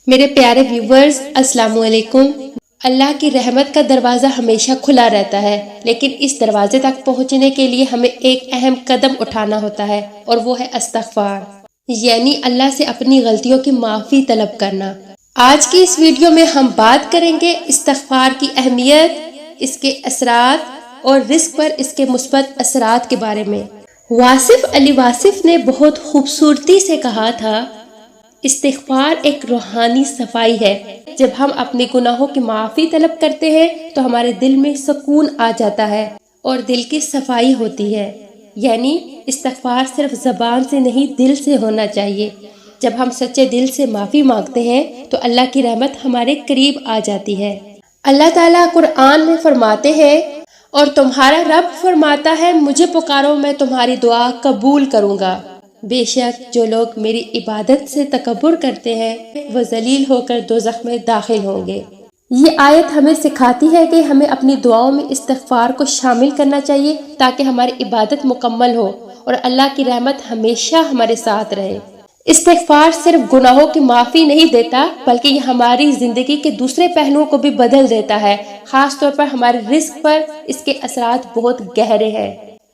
میرے پیارے ویورز، السلام علیکم۔ اللہ کی رحمت کا دروازہ ہمیشہ کھلا رہتا ہے، لیکن اس دروازے تک پہنچنے کے لیے ہمیں ایک اہم قدم اٹھانا ہوتا ہے، اور وہ ہے استغفار، یعنی اللہ سے اپنی غلطیوں کی معافی طلب کرنا۔ آج کی اس ویڈیو میں ہم بات کریں گے استغفار کی اہمیت، اس کے اثرات اور رزق پر اس کے مثبت اثرات کے بارے میں۔ واصف علی واصف نے بہت خوبصورتی سے کہا تھا، استغفار ایک روحانی صفائی ہے۔ جب ہم اپنے گناہوں کی معافی طلب کرتے ہیں تو ہمارے دل میں سکون آ جاتا ہے اور دل کی صفائی ہوتی ہے، یعنی استغفار صرف زبان سے نہیں، دل سے ہونا چاہیے۔ جب ہم سچے دل سے معافی مانگتے ہیں تو اللہ کی رحمت ہمارے قریب آ جاتی ہے۔ اللہ تعالیٰ قرآن میں فرماتے ہیں، اور تمہارا رب فرماتا ہے، مجھے پکارو میں تمہاری دعا قبول کروں گا۔ بے شک جو لوگ میری عبادت سے تکبر کرتے ہیں وہ ذلیل ہو کر دوزخ میں داخل ہوں گے۔ یہ آیت ہمیں سکھاتی ہے کہ ہمیں اپنی دعاؤں میں استغفار کو شامل کرنا چاہیے تاکہ ہماری عبادت مکمل ہو اور اللہ کی رحمت ہمیشہ ہمارے ساتھ رہے۔ استغفار صرف گناہوں کی معافی نہیں دیتا، بلکہ یہ ہماری زندگی کے دوسرے پہلوؤں کو بھی بدل دیتا ہے، خاص طور پر ہمارے رزق پر اس کے اثرات بہت گہرے ہیں۔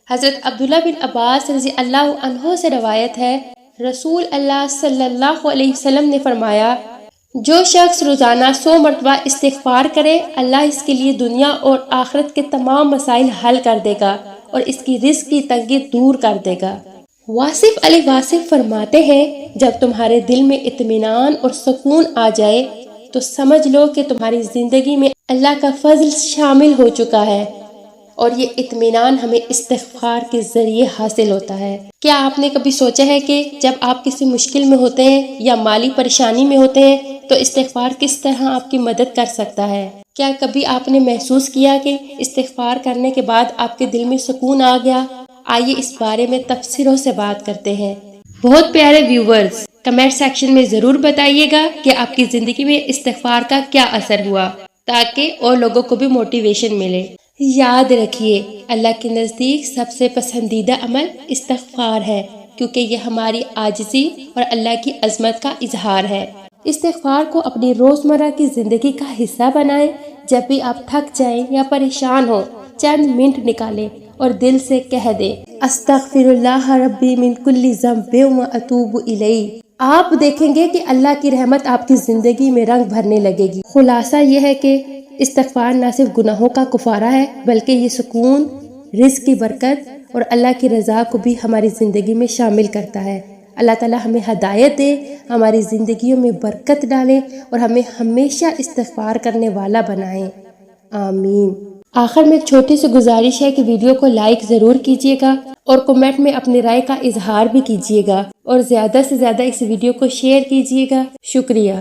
حضرت عبداللہ بن عباس رضی اللہ عنہ سے روایت ہے، رسول اللہ صلی اللہ علیہ وسلم نے فرمایا، جو شخص روزانہ 100 مرتبہ استغفار کرے، اللہ اس کے لیے دنیا اور آخرت کے تمام مسائل حل کر دے گا اور اس کی رزق کی تنگی دور کر دے گا۔ واصف علی واصف فرماتے ہیں، جب تمہارے دل میں اطمینان اور سکون آ جائے تو سمجھ لو کہ تمہاری زندگی میں اللہ کا فضل شامل ہو چکا ہے، اور یہ اطمینان ہمیں استغفار کے ذریعے حاصل ہوتا ہے۔ کیا آپ نے کبھی سوچا ہے کہ جب آپ کسی مشکل میں ہوتے ہیں یا مالی پریشانی میں ہوتے ہیں تو استغفار کس طرح آپ کی مدد کر سکتا ہے؟ کیا کبھی آپ نے محسوس کیا کہ استغفار کرنے کے بعد آپ کے دل میں سکون آ گیا؟ آئیے اس بارے میں تفصیلوں سے بات کرتے ہیں۔ بہت پیارے ویورز، کمنٹ سیکشن میں ضرور بتائیے گا کہ آپ کی زندگی میں استغفار کا کیا اثر ہوا، تاکہ اور لوگوں کو بھی موٹیویشن ملے۔ یاد رکھیے، اللہ کے نزدیک سب سے پسندیدہ عمل استغفار ہے، کیونکہ یہ ہماری عاجزی اور اللہ کی عظمت کا اظہار ہے۔ استغفار کو اپنی روزمرہ کی زندگی کا حصہ بنائیں۔ جب بھی آپ تھک جائیں یا پریشان ہوں، چند منٹ نکالیں اور دل سے کہہ دیں، استغفر اللہ ربی من کل ذنب واتوب الیہ۔ آپ دیکھیں گے کہ اللہ کی رحمت آپ کی زندگی میں رنگ بھرنے لگے گی۔ خلاصہ یہ ہے کہ استغفار نہ صرف گناہوں کا کفارہ ہے، بلکہ یہ سکون، رزق کی برکت اور اللہ کی رضا کو بھی ہماری زندگی میں شامل کرتا ہے۔ اللہ تعالیٰ ہمیں ہدایت دے، ہماری زندگیوں میں برکت ڈالے اور ہمیں ہمیشہ استغفار کرنے والا بنائے، آمین۔ آخر میں ایک چھوٹی سی گزارش ہے کہ ویڈیو کو لائک ضرور کیجیے گا اور کمنٹ میں اپنی رائے کا اظہار بھی کیجیے گا، اور زیادہ سے زیادہ اس ویڈیو کو شیئر کیجیے گا۔ شکریہ۔